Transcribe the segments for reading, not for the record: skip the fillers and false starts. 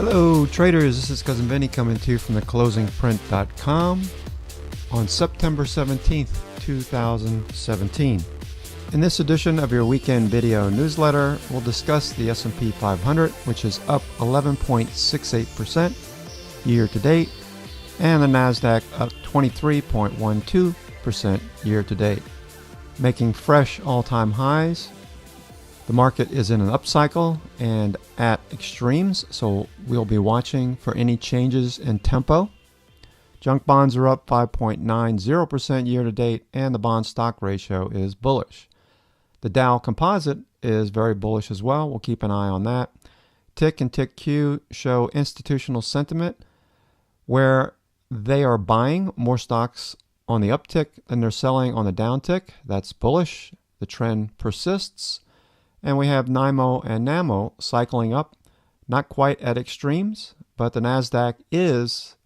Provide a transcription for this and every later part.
Hello traders, this is Cousin Vinny coming to you from theclosingprint.com on September 17th, 2017. In this edition of your weekend video newsletter, we'll discuss the S&P 500, which is up 11.68% year to date, and the NASDAQ up 23.12% year to date, making fresh all-time highs. The market is in an upcycle and at extremes, so we'll be watching for any changes in tempo. Junk bonds are up 5.90% year to date, and the bond stock ratio is bullish. The Dow Composite is very bullish as well. We'll keep an eye on that. TIC and TIC-Q show institutional sentiment where they are buying more stocks on the uptick than they're selling on the downtick. That's bullish. The trend persists. And we have NYMO and NAMO cycling up, not quite at extremes, but the NASDAQ is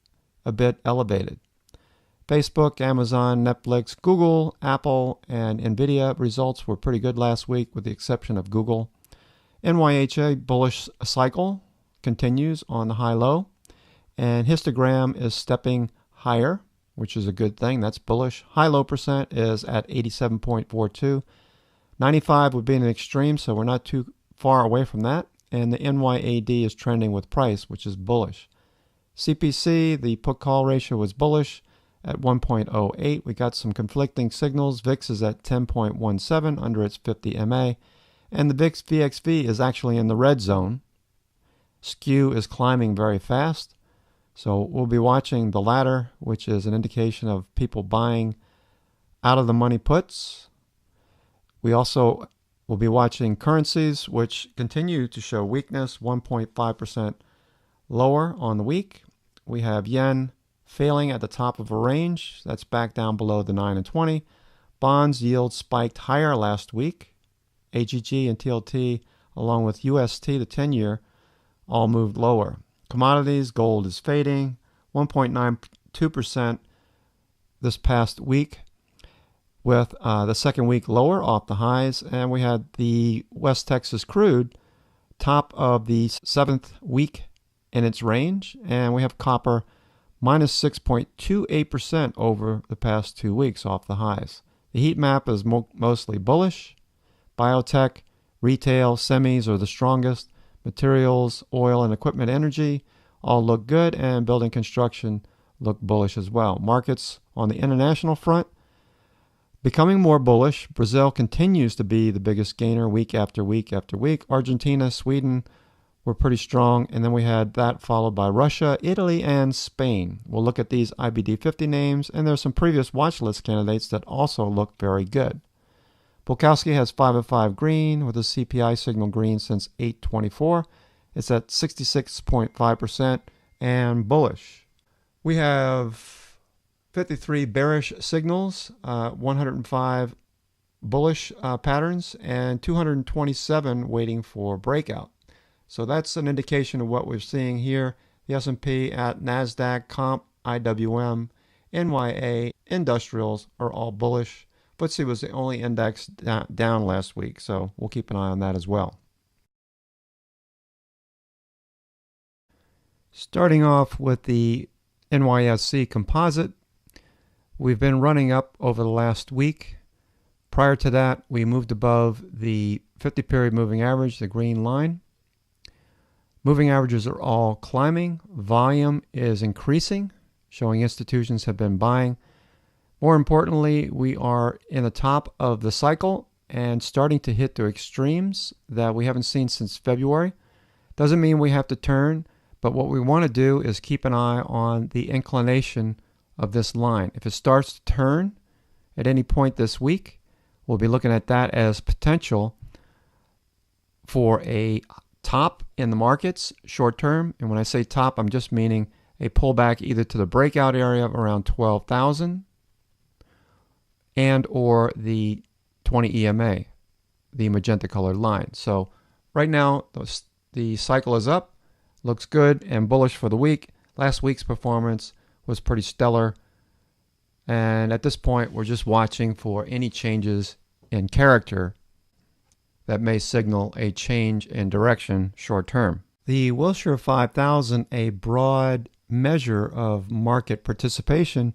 a bit elevated. Facebook, Amazon, Netflix, Google, Apple, and Nvidia results were pretty good last week with the exception of Google. NYHA bullish cycle continues on the high-low, and histogram is stepping higher, which is a good thing. That's bullish. High-low percent is at 87.42. 95 would be an extreme, so we're not too far away from that. And the NYAD is trending with price, which is bullish. CPC, the put-call ratio was bullish at 1.08. We got some conflicting signals. VIX is at 10.17 under its 50 MA. And the VIX VXV is actually in the red zone. SKU is climbing very fast. So we'll be watching the latter, which is an indication of people buying out of the money puts. We also will be watching currencies, which continue to show weakness, 1.5% lower on the week. We have yen failing at the top of a range. That's back down below the 9 and 20. Bonds yield spiked higher last week. AGG and TLT, along with UST, the 10-year, all moved lower. Commodities, gold is fading, 1.92% this past week, with the second week lower off the highs. And we had the West Texas crude top of the 7th week in its range. And we have copper minus 6.28% over the past 2 weeks off the highs. The heat map is mostly bullish. Biotech, retail, semis are the strongest. Materials, oil, and equipment energy all look good. And building construction look bullish as well. Markets on the international front becoming more bullish. Brazil continues to be the biggest gainer week after week after week. Argentina, Sweden were pretty strong. And then we had that followed by Russia, Italy, and Spain. We'll look at these IBD 50 names. And there's some previous watch list candidates that also look very good. Bukowski has 5 of 5 green with a CPI signal green since 8/24. It's at 66.5% and bullish. We have 53 bearish signals, 105 bullish patterns, and 227 waiting for breakout. So that's an indication of what we're seeing here. The S&P at NASDAQ, Comp, IWM, NYA, Industrials are all bullish. FTSE was the only index down last week, so we'll keep an eye on that as well. Starting off with the NYSE Composite, we've been running up over the last week. Prior to that, we moved above the 50-period moving average, the green line. Moving averages are all climbing. Volume is increasing, showing institutions have been buying. More importantly, we are in the top of the cycle and starting to hit the extremes that we haven't seen since February. Doesn't mean we have to turn, but what we want to do is keep an eye on the inclination of this line. If it starts to turn at any point this week, we'll be looking at that as potential for a top in the markets short term. And when I say top, I'm just meaning a pullback either to the breakout area of around 12,000 and or the 20 EMA, the magenta colored line. So right now the cycle is up, looks good and bullish for the week. Last week's performance was pretty stellar. And at this point, we're just watching for any changes in character that may signal a change in direction short term. The Wilshire 5000, a broad measure of market participation,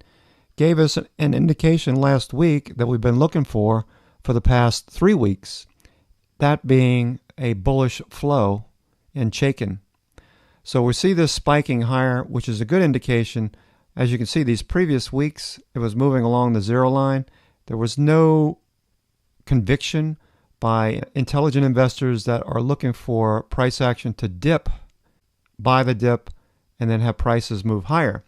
gave us an indication last week that we've been looking for the past 3 weeks, that being a bullish flow in Chaikin. So we see this spiking higher, which is a good indication. As you can see, these previous weeks, it was moving along the zero line. There was no conviction by intelligent investors that are looking for price action to dip, buy the dip, and then have prices move higher.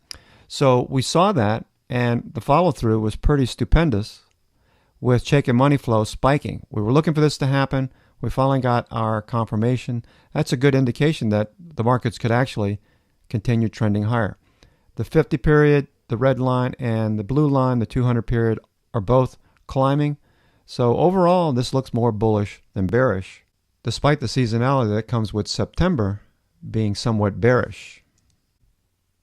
So we saw that, and the follow-through was pretty stupendous with Chaikin money flow spiking. We were looking for this to happen. We finally got our confirmation. That's a good indication that the markets could actually continue trending higher. The 50 period, the red line, and the blue line, the 200 period, are both climbing. So overall, this looks more bullish than bearish, despite the seasonality that comes with September being somewhat bearish.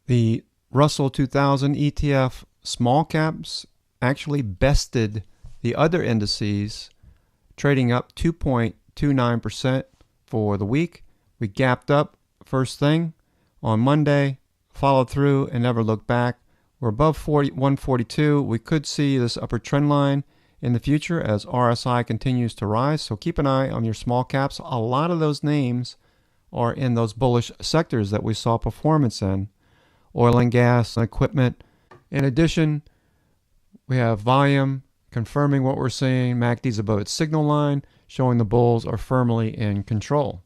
The Russell 2000 ETF small caps actually bested the other indices, trading up 2.29% for the week. We gapped up first thing on Monday, followed through, and never looked back. We're above 142. We could see this upper trend line in the future as RSI continues to rise. So keep an eye on your small caps. A lot of those names are in those bullish sectors that we saw performance in. Oil and gas, equipment. In addition, we have volume confirming what we're seeing. MACD's above its signal line, showing the bulls are firmly in control.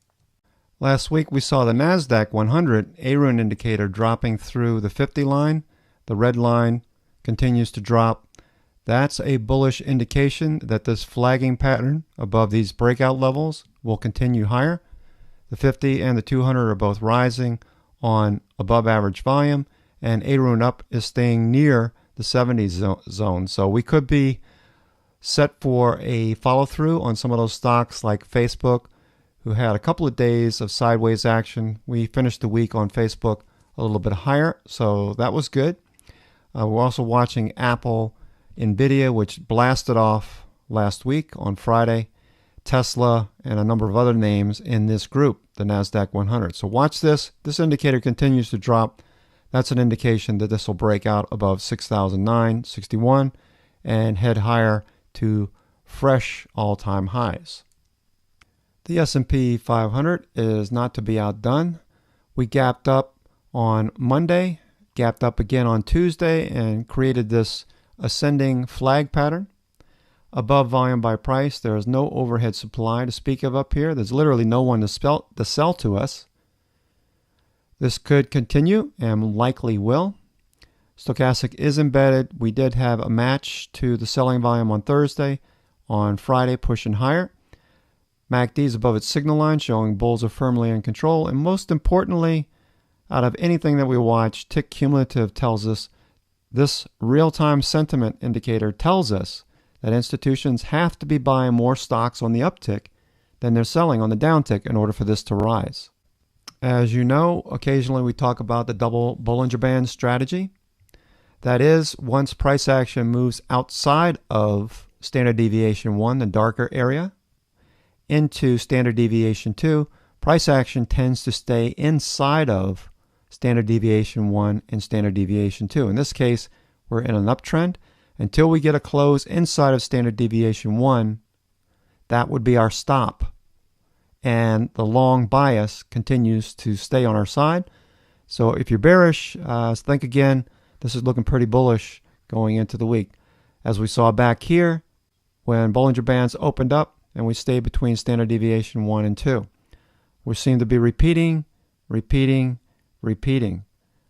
Last week we saw the NASDAQ 100 ARUN indicator dropping through the 50 line. The red line continues to drop. That's a bullish indication that this flagging pattern above these breakout levels will continue higher. The 50 and the 200 are both rising on above average volume, and ARUN up is staying near the 70 zone. So we could be set for a follow-through on some of those stocks like Facebook, who had a couple of days of sideways action. We finished the week on Facebook a little bit higher, so that was good. We're also watching Apple, Nvidia, which blasted off last week on Friday, Tesla, and a number of other names in this group, the NASDAQ 100. So watch this. This indicator continues to drop. That's an indication that this will break out above 6,961 and head higher to fresh all-time highs. The S&P 500 is not to be outdone. We gapped up on Monday, gapped up again on Tuesday, and created this ascending flag pattern. Above volume by price, there is no overhead supply to speak of up here. There's literally no one to sell to us. This could continue and likely will. Stochastic is embedded. We did have a match to the selling volume on Thursday. On Friday, pushing higher. MACD is above its signal line, showing bulls are firmly in control. And most importantly, out of anything that we watch, TIC cumulative tells us, this real-time sentiment indicator tells us that institutions have to be buying more stocks on the uptick than they're selling on the downtick in order for this to rise. As you know, occasionally we talk about the double Bollinger Band strategy. That is, once price action moves outside of standard deviation 1, the darker area, into standard deviation 2, price action tends to stay inside of standard deviation 1 and standard deviation 2. In this case, we're in an uptrend. Until we get a close inside of standard deviation 1, that would be our stop. And the long bias continues to stay on our side. So if you're bearish, think again. This is looking pretty bullish going into the week. As we saw back here, when Bollinger Bands opened up and we stayed between standard deviation 1 and 2. We seem to be repeating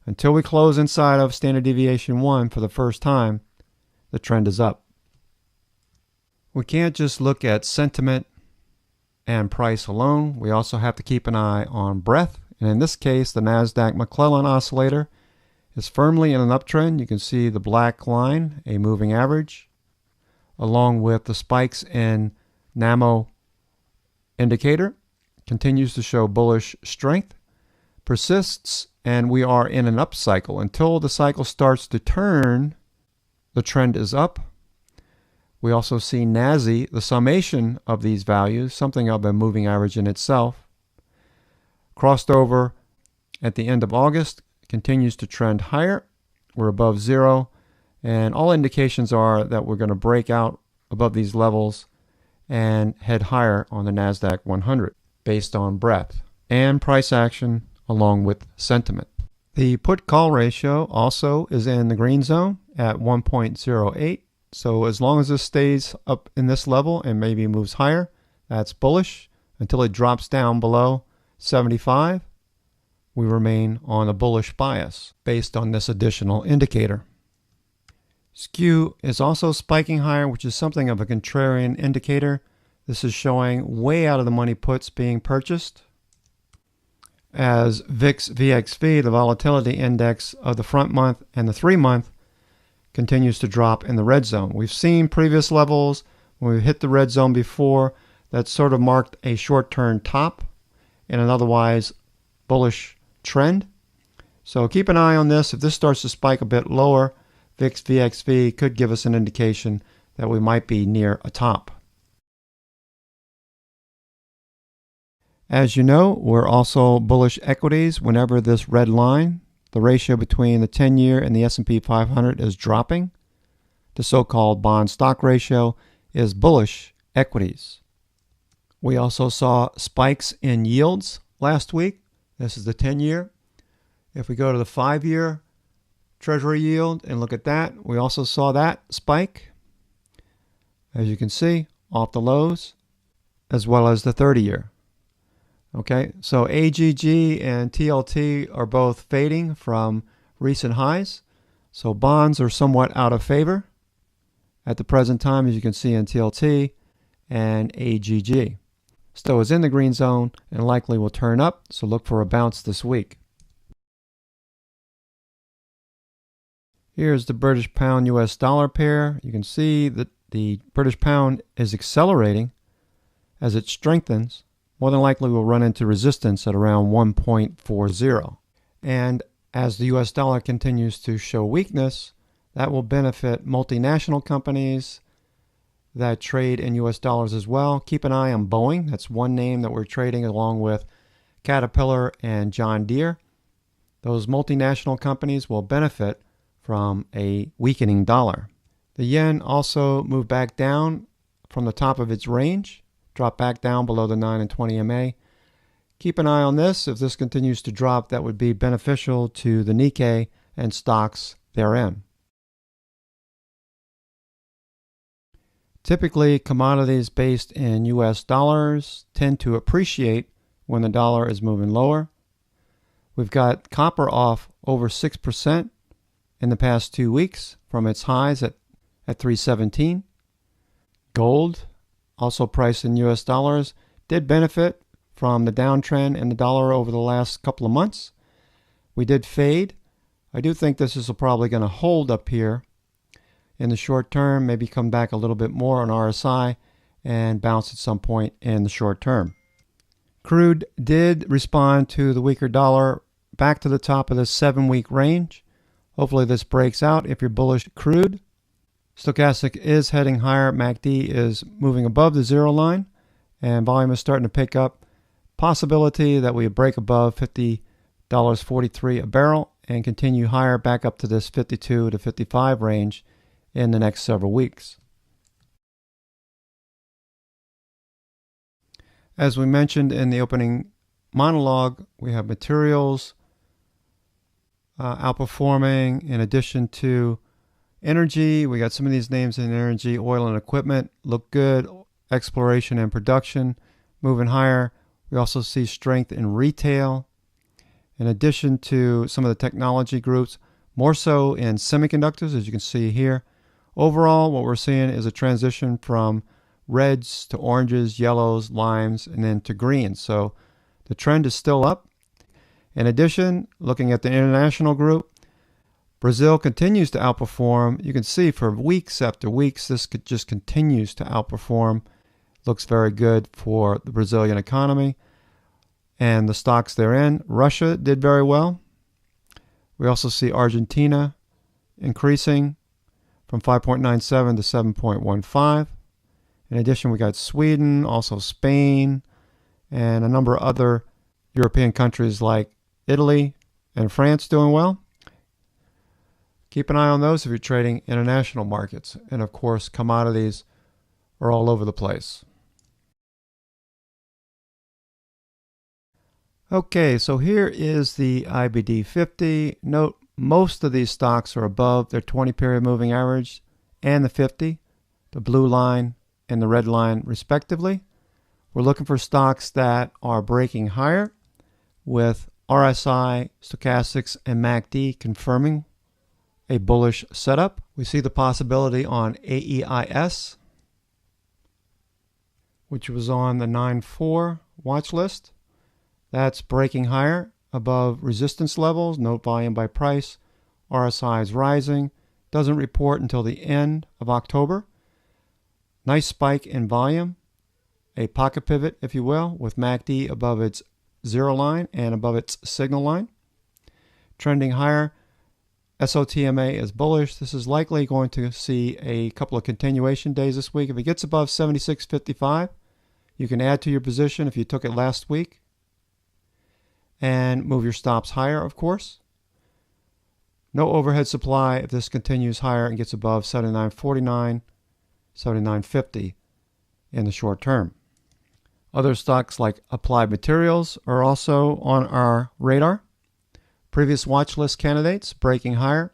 until we close inside of standard deviation 1 for the first time. The trend is up. We can't just look at sentiment and price alone. We also have to keep an eye on breadth. And in this case, the NASDAQ McClellan oscillator is firmly in an uptrend. You can see the black line, a moving average, along with the spikes in NAMO indicator, continues to show bullish strength, persists, and we are in an upcycle. Until the cycle starts to turn, the trend is up. We also see NASI, the summation of these values, something of a moving average in itself. crossed over at the end of August, continues to trend higher. We're above zero, and all indications are that we're going to break out above these levels and head higher on the NASDAQ 100 based on breadth and price action along with sentiment. The put-call ratio also is in the green zone at 1.08. So as long as this stays up in this level and maybe moves higher, that's bullish. Until it drops down below 75, we remain on a bullish bias based on this additional indicator. Skew is also spiking higher, which is something of a contrarian indicator. This is showing way out of the money puts being purchased, as VIX VXV, the volatility index of the front month and the 3-month, continues to drop in the red zone. We've seen previous levels when we've hit the red zone before that sort of marked a short-term top in an otherwise bullish trend. So keep an eye on this. If this starts to spike a bit lower, VIX VXV could give us an indication that we might be near a top. As you know, we're also bullish equities whenever this red line, the ratio between the 10-year and the S&P 500, is dropping. The so-called bond-stock ratio is bullish equities. We also saw spikes in yields last week. This is the 10-year. If we go to the 5-year Treasury yield and look at that, we also saw that spike, as you can see, off the lows, as well as the 30-year. Okay, so AGG and TLT are both fading from recent highs. So bonds are somewhat out of favor at the present time, as you can see in TLT and AGG. Still is in the green zone and likely will turn up, so look for a bounce this week. Here's the British pound US dollar pair. You can see that the British pound is accelerating as it strengthens. More than likely we'll run into resistance at around 1.40. And as the US dollar continues to show weakness, that will benefit multinational companies that trade in US dollars as well. Keep an eye on Boeing. That's one name that we're trading along with Caterpillar and John Deere. Those multinational companies will benefit from a weakening dollar. The yen also moved back down from the top of its range, drop back down below the 9 and 20 MA. Keep an eye on this. If this continues to drop, that would be beneficial to the Nikkei and stocks therein. Typically, commodities based in US dollars tend to appreciate when the dollar is moving lower. We've got copper off over 6% in the past 2 weeks from its highs at 317. Gold, also priced in US dollars, did benefit from the downtrend in the dollar over the last couple of months. We did fade. I do think this is probably going to hold up here in the short term, maybe come back a little bit more on RSI and bounce at some point in the short term. Crude did respond to the weaker dollar back to the top of the 7-week range. Hopefully this breaks out if you're bullish crude. Stochastic is heading higher. MACD is moving above the zero line and volume is starting to pick up. Possibility that we break above $50.43 a barrel and continue higher back up to this 52 to 55 range in the next several weeks. As we mentioned in the opening monologue, we have materials outperforming. In addition to energy, we got some of these names in energy. Oil and equipment look good. Exploration and production moving higher. We also see strength in retail. In addition to some of the technology groups, more so in semiconductors, as you can see here. Overall, what we're seeing is a transition from reds to oranges, yellows, limes, and then to greens. So the trend is still up. In addition, looking at the international group, Brazil continues to outperform. You can see for weeks after weeks, this just continues to outperform. Looks very good for the Brazilian economy and the stocks therein. Russia did very well. We also see Argentina increasing from 5.97 to 7.15. In addition, we got Sweden, also Spain, and a number of other European countries like Italy and France doing well. Keep an eye on those if you're trading international markets. And of course, commodities are all over the place. Okay, so here is the IBD 50. Note, most of these stocks are above their 20-period moving average and the 50, the blue line and the red line respectively. We're looking for stocks that are breaking higher with RSI, stochastics, and MACD confirming a bullish setup. We see the possibility on AEIS, which was on the 9-4 watch list. That's breaking higher above resistance levels. Note volume by price. RSI is rising. Doesn't report until the end of October. Nice spike in volume. A pocket pivot, if you will, with MACD above its zero line and above its signal line. Trending higher. SOTMA is bullish. This is likely going to see a couple of continuation days this week. If it gets above 76.55, you can add to your position if you took it last week and move your stops higher, of course. No overhead supply if this continues higher and gets above 79.49, 79.50 in the short term. Other stocks like Applied Materials are also on our radar. Previous watch list candidates breaking higher.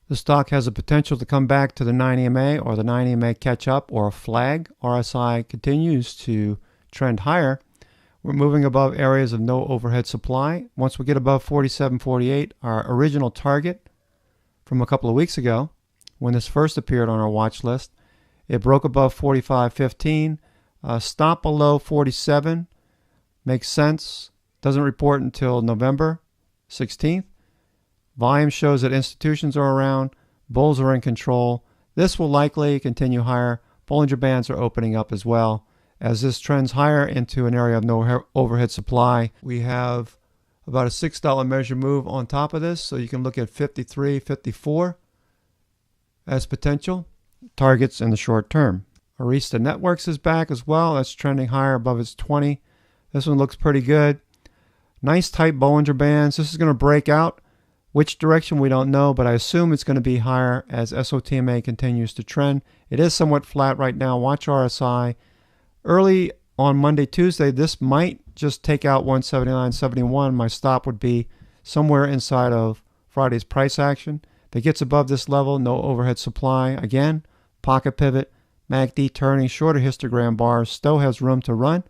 The stock has a potential to come back to the 9 EMA or the 9 EMA catch up or a flag. RSI continues to trend higher. We're moving above areas of no overhead supply. Once we get above 47.48, our original target from a couple of weeks ago, when this first appeared on our watch list, it broke above 45.15. Stop below 47 makes sense. Doesn't report until November 16th. Volume shows that institutions are around. Bulls are in control. This will likely continue higher. Bollinger Bands are opening up as well. As this trends higher into an area of no overhead supply, we have about a $6 measure move on top of this. So you can look at 53, 54 as potential targets in the short term. Arista Networks is back as well. That's trending higher above its 20. This one looks pretty good. Nice tight Bollinger Bands. This is going to break out. Which direction we don't know, but I assume it's going to be higher as SOTMA continues to trend. It is somewhat flat right now. Watch RSI. Early on Monday, Tuesday, this might just take out 179.71. My stop would be somewhere inside of Friday's price action. If it gets above this level, no overhead supply. Again, pocket pivot, MACD turning, shorter histogram bars. Still has room to run.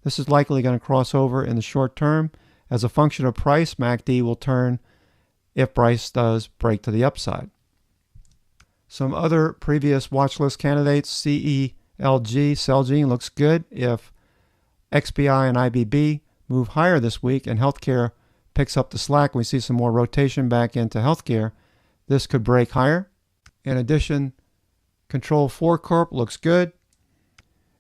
This is likely going to cross over in the short term. As a function of price, MACD will turn if price does break to the upside. Some other previous watch list candidates, CELG, Celgene looks good. If XBI and IBB move higher this week and healthcare picks up the slack, we see some more rotation back into healthcare, this could break higher. In addition, Control 4 Corp looks good.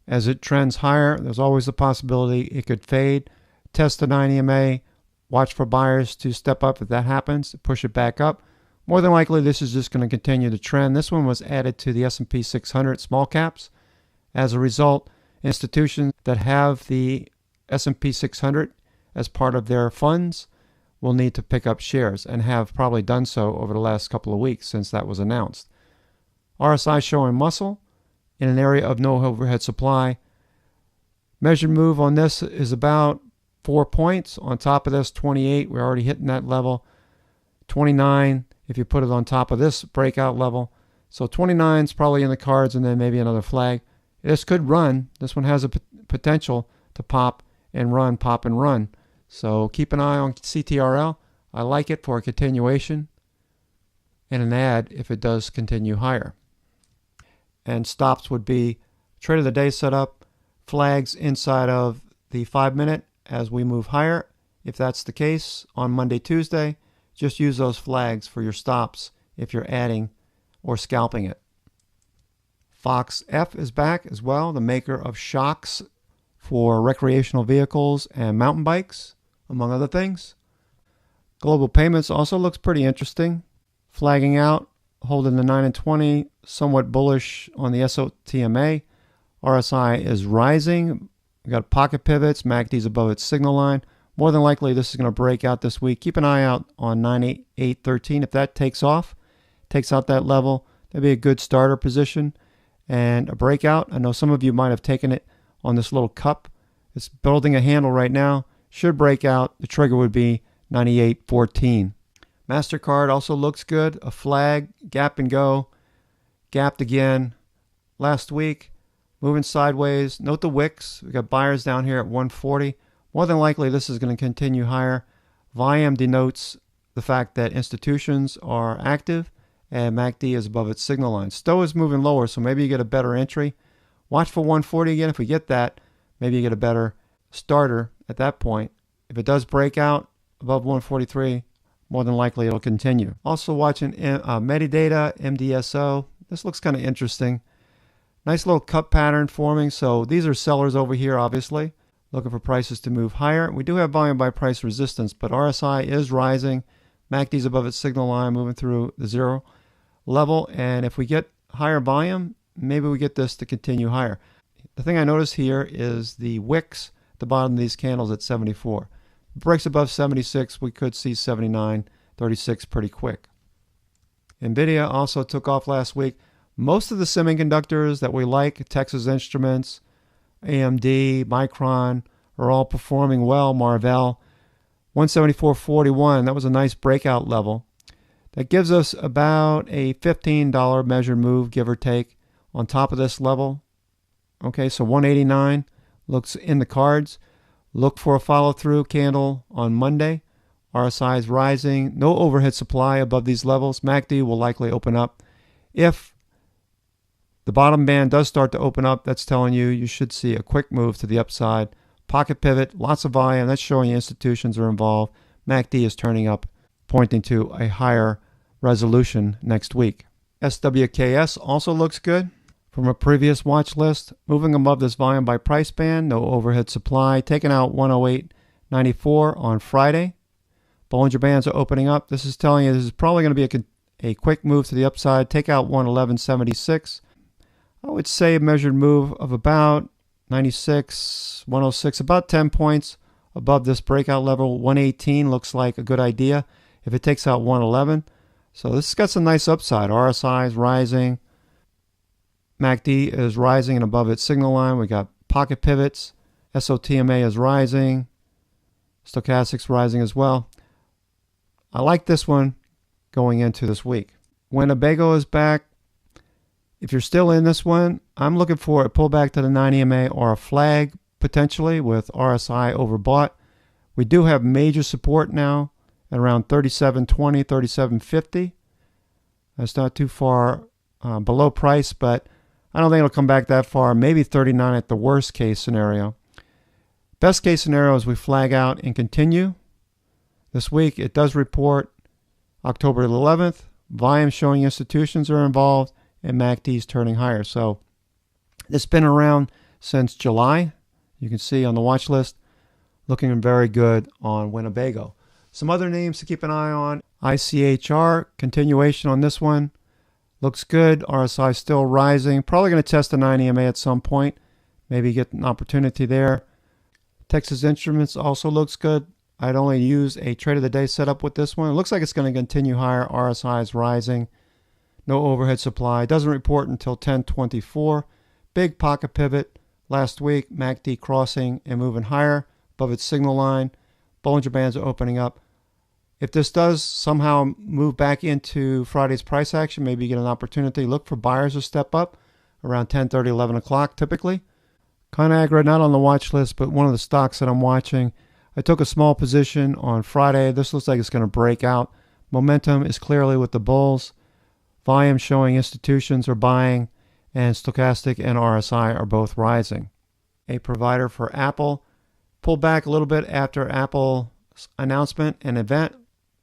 As it trends higher, there's always the possibility it could fade. Test the 9 EMA. Watch for buyers to step up if that happens, push it back up. More than likely, this is just going to continue to trend. This one was added to the S&P 600 small caps. As a result, institutions that have the S&P 600 as part of their funds will need to pick up shares and have probably done so over the last couple of weeks since that was announced. RSI showing muscle in an area of no overhead supply. Measured move on this is about 4 points. On top of this, 28. We're already hitting that level. 29 if you put it on top of this breakout level. So 29 is probably in the cards, and then maybe another flag. This could run. This one has a potential to pop and run, pop and run. So keep an eye on CTRL. I like it for a continuation and an add if it does continue higher. And stops would be trade of the day setup, flags inside of the 5-minute as we move higher. If that's the case on Monday, Tuesday, just use those flags for your stops if you're adding or scalping it. Fox F is back as well, the maker of shocks for recreational vehicles and mountain bikes, among other things. Global Payments also looks pretty interesting. Flagging out, holding the 9 and 20, somewhat bullish on the SOTMA. RSI is rising. We've got pocket pivots. MACD's above its signal line. More than likely, this is going to break out this week. Keep an eye out on 9813. If that takes off, takes out that level, that'd be a good starter position and a breakout. I know some of you might have taken it on this little cup. It's building a handle right now. Should break out. The trigger would be 9814. MasterCard also looks good. A flag, gap and go. Gapped again last week. Moving sideways. Note the wicks. We got buyers down here at 140. More than likely, this is going to continue higher. Volume denotes the fact that institutions are active and MACD is above its signal line. Stow is moving lower, so maybe you get a better entry. Watch for 140 again. If we get that, maybe you get a better starter at that point. If it does break out above 143, more than likely it'll continue. Also watching Medidata, MDSO. This looks kind of interesting. Nice little cup pattern forming. So these are sellers over here, obviously, looking for prices to move higher. We do have volume by price resistance, but RSI is rising. MACD is above its signal line, moving through the zero level. And if we get higher volume, maybe we get this to continue higher. The thing I notice here is the wicks at the bottom of these candles at 74. If it breaks above 76, we could see 79.36 pretty quick. NVIDIA also took off last week. Most of the semiconductors that we like, Texas Instruments, AMD, Micron, are all performing well. Marvell, 174.41. That was a nice breakout level. That gives us about a $15 measured move, give or take, on top of this level. Okay, so 189 looks in the cards. Look for a follow-through candle on Monday. RSI is rising. No overhead supply above these levels. MACD will likely open up. If the bottom band does start to open up, that's telling you you should see a quick move to the upside. Pocket pivot, lots of volume. That's showing you institutions are involved. MACD is turning up, pointing to a higher resolution next week. SWKS also looks good from a previous watch list. Moving above this volume by price band. No overhead supply. Taking out 108.94 on Friday. Bollinger Bands are opening up. This is telling you this is probably going to be a quick move to the upside. Take out 111.76. I would say a measured move of about 96, 106, about 10 points above this breakout level. 118 looks like a good idea if it takes out 111. So this has got some nice upside. RSI is rising. MACD is rising and above its signal line. We got pocket pivots. SOTMA is rising. Stochastics rising as well. I like this one going into this week. Winnebago is back. If you're still in this one, I'm looking for a pullback to the 9 EMA or a flag potentially with RSI overbought. We do have major support now at around 37.20, 37.50. That's not too far below price, but I don't think it'll come back that far. Maybe 39 at the worst case scenario. Best case scenario is we flag out and continue. This week it does report October 11th. Volume showing institutions are involved and MACD is turning higher. So it's been around since July. You can see on the watch list, looking very good on Winnebago. Some other names to keep an eye on. ICHR, continuation on this one. Looks good. RSI still rising. Probably going to test the 9 EMA at some point. Maybe get an opportunity there. Texas Instruments also looks good. I'd only use a trade of the day setup with this one. It looks like it's going to continue higher. RSI is rising. No overhead supply. Doesn't report until 10:24. Big pocket pivot last week. MACD crossing and moving higher above its signal line. Bollinger Bands are opening up. If this does somehow move back into Friday's price action, maybe you get an opportunity. Look for buyers to step up around 10:30, 11 o'clock typically. ConAgra, not on the watch list, but one of the stocks that I'm watching. I took a small position on Friday. This looks like it's going to break out. Momentum is clearly with the bulls. Volume showing institutions are buying, and stochastic and RSI are both rising. A provider for Apple pulled back a little bit after Apple's announcement and event.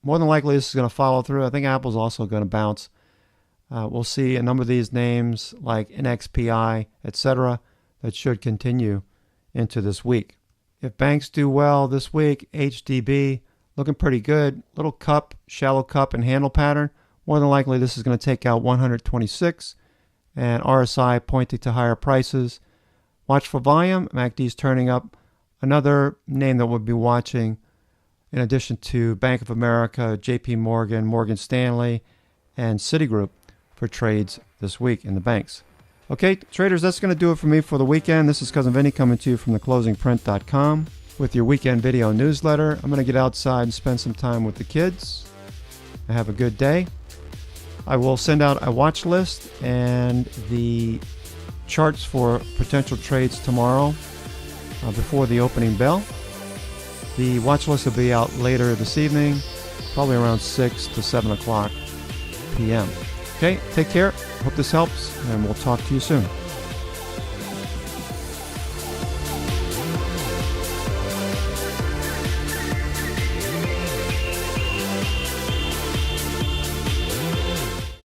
More than likely this is going to follow through. I think Apple's also going to bounce. We'll see a number of these names like NXPI, etc., that should continue into this week. If banks do well this week, HDB looking pretty good. Little cup, shallow cup and handle pattern. More than likely this is going to take out 126 and RSI pointing to higher prices. Watch for volume. MACD is turning up Another name that we'll be watching, in addition to Bank of America, JP Morgan, Morgan Stanley, and Citigroup for trades this week in the banks. Okay, traders, that's going to do it for me for the weekend. This is Cousin Vinny coming to you from theclosingprint.com with your weekend video newsletter. I'm going to get outside and spend some time with the kids. Have a good day. I will send out a watch list and the charts for potential trades tomorrow before the opening bell. The watch list will be out later this evening, probably around 6 to 7 o'clock p.m. Okay, take care. Hope this helps, and we'll talk to you soon.